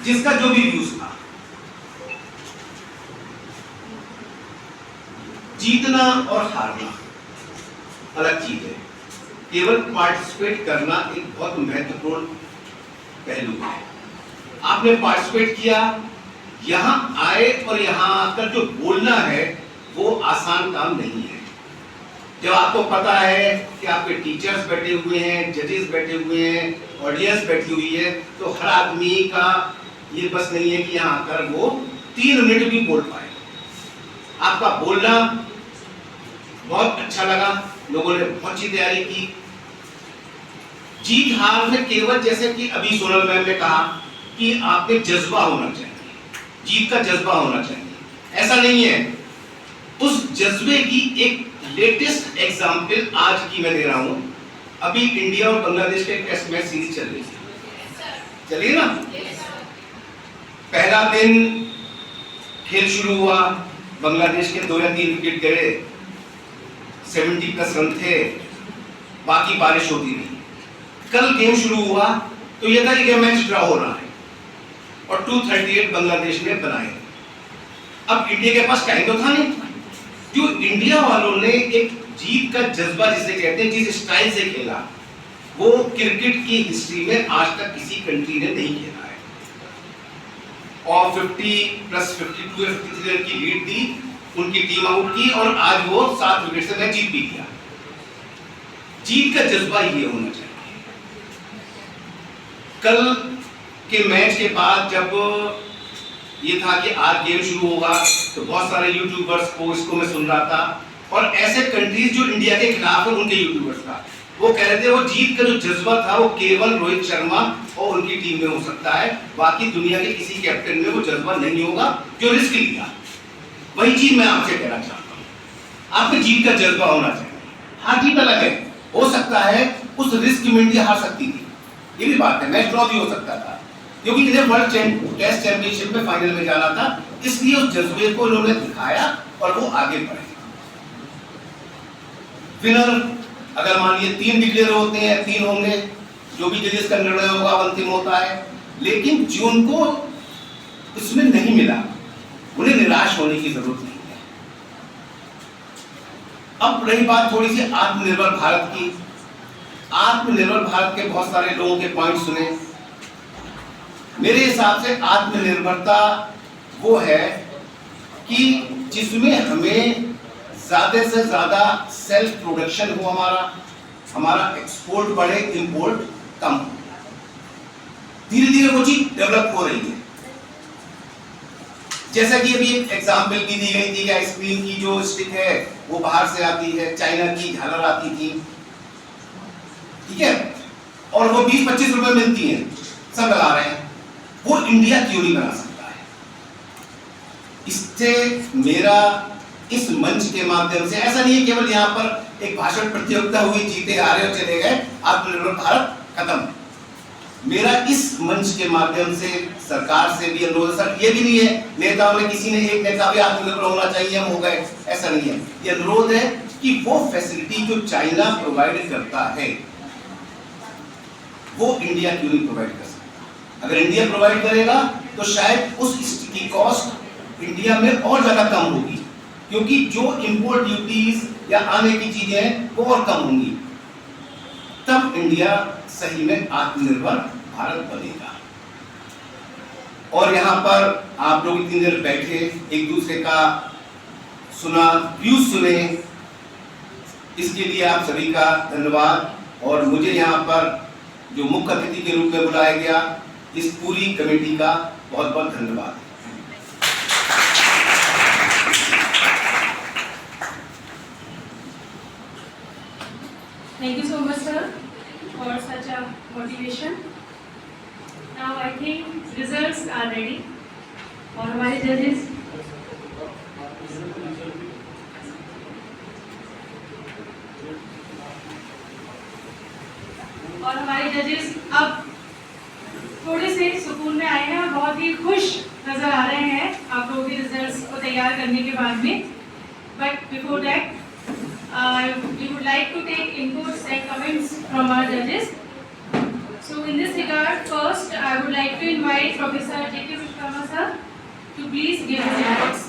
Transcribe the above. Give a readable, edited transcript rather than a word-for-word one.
जिसका जो भी व्यूज था। जीतना और हारना अलग चीज है, केवल पार्टिसिपेट करना एक बहुत महत्वपूर्ण पहलू है। आपने पार्टिसिपेट किया, यहां आए और यहां आकर जो बोलना है वो आसान काम नहीं है। जब आपको पता है कि आपके टीचर्स बैठे हुए हैं, जजेस बैठे हुए हैं, ऑडियंस बैठी हुई है, तो हर आदमी का ये बस नहीं है कि यहां आकर वो 3 मिनट भी बोल पाए। आपका बोलना बहुत अच्छा लगा, लोगों ने बहुत अच्छी तैयारी की। जीत हार में केवल जैसे कि अभी सोनल मैम ने कहा कि आपके जज्बा होना चाहिए, जीत का जज्बा होना चाहिए। ऐसा नहीं है, उस जज्बे की एक लेटेस्ट एग्जांपल आज की मैं दे रहा हूं। अभी इंडिया और बांग्लादेश के टेस्ट मैच सीरीज चल रही है, चलिए ना। पहला दिन खेल शुरू हुआ, बांग्लादेश के 2 या 3 विकेट गए, 70+ रन थे, बाकी बारिश होती नहीं। कल गेम शुरू हुआ तो यह था कि मैच ड्रॉ हो रहा है और 238 बांग्लादेश ने बनाए। अब इंडिया के पास टाइम तो था नहीं। जो इंडिया वालों ने एक जीत का जज्बा जिसे कहते हैं, जिस स्टाइल से खेला, वो क्रिकेट की हिस्ट्री में आज तक किसी कंट्री ने नहीं खेला है। और 50+52 या 53 रन की लीड दी, उनकी टीम आउट की और आज वो 7 विकेट से मैच जीत भी गया। जीत का जज्बा ये होना चाहिए। कल के मैच के बाद जब ये था कि आज गेम शुरू होगा, तो बहुत सारे यूट्यूबर्स को इसको मैं सुन रहा था, और ऐसे कंट्रीज जो इंडिया के खिलाफ है उनके यूट्यूबर्स का, वो कह रहे थे वो जीत का जो जज्बा था वो केवल रोहित शर्मा और उनकी टीम में हो सकता है, बाकी दुनिया के किसी कैप्टन में वो जज्बा नहीं होगा जो रिस्क लिया। वही चीज मैं आपसे कहना चाहता हूँ, आपके जीत का जज्बा होना चाहिए। हाँ, जीत अलग है, हो सकता है उस रिस्क में इंडिया हार सकती थी, ये भी बात है, मैच ड्रॉ भी हो सकता था, क्योंकि इन्हें वर्ल्ड टेस्ट चैंपियनशिप में फाइनल में जाना था। इसलिए उस जज्बे को उन्होंने दिखाया और वो आगे बढ़े। विनर अगर मान लीजिए 3 डिक्लेयर होते हैं, 3 होंगे, जो भी जजेस का निर्णय होगा अंतिम होता है, लेकिन जो उनको इसमें नहीं मिला उन्हें निराश होने की जरूरत नहीं है। अब रही बात थोड़ी सी आत्मनिर्भर भारत की। आत्मनिर्भर भारत के बहुत सारे लोगों के पॉइंट सुने। मेरे हिसाब से आत्मनिर्भरता वो है कि जिसमें हमें ज्यादा से ज्यादा सेल्फ प्रोडक्शन हो, हमारा एक्सपोर्ट बढ़े, इंपोर्ट कम हो। धीरे धीरे वो चीज डेवलप हो रही है। जैसा कि अभी एक एग्जांपल भी दी गई थी कि आइसक्रीम की जो स्टिक है वो बाहर से आती है, चाइना की झालर आती थी, ठीक है, और वो 20-25 रुपए मिलती है, सब लगा रहे हैं। वो इंडिया क्यों नहीं बना सकता है? इससे मेरा इस मंच के माध्यम से, ऐसा नहीं है केवल यहाँ पर एक भाषण प्रतियोगिता हुई, जीते हारे और चले गए, आत्मनिर्भर भारत खत्म। मेरा इस मंच के माध्यम से सरकार से भी अनुरोध है, सर ये भी नहीं है नेताओं ने, किसी ने एक नेता भी आत्मनिर्भर होना चाहिए हम हो गए, ऐसा नहीं है। ये अनुरोध है कि वो फैसिलिटी जो चाइना प्रोवाइड करता है वो इंडिया क्यों नहीं प्रोवाइड कर सकता? अगर इंडिया प्रोवाइड करेगा तो शायद उस की कॉस्ट इंडिया में और ज्यादा कम होगी, क्योंकि जो इंपोर्ट ड्यूटीज या आने की चीजें वो और कम होंगी, तब इंडिया सही में आत्मनिर्भर भारत बनेगा। और यहाँ पर आप लोग इतनी देर बैठे, एक दूसरे का सुना, व्यूज सुने, इसके लिए आप सभी का धन्यवाद। और मुझे यहाँ पर जो मुख्य अतिथि के रूप में बुलाया गया, इस पूरी कमेटी का बहुत बहुत धन्यवाद। Thank you so much, sir, for such a motivation. Now I think results are ready. और हमारे जजेस अब थोड़े से सुकून में आए हैं और बहुत ही खुश नजर आ रहे हैं आप लोगों के रिजल्ट्स को तैयार करने के बाद में। But before that, we would like to take inputs and comments from our judges. So in this regard, first I would like to invite Professor J.K. Vishwakarma sir to please give his remarks.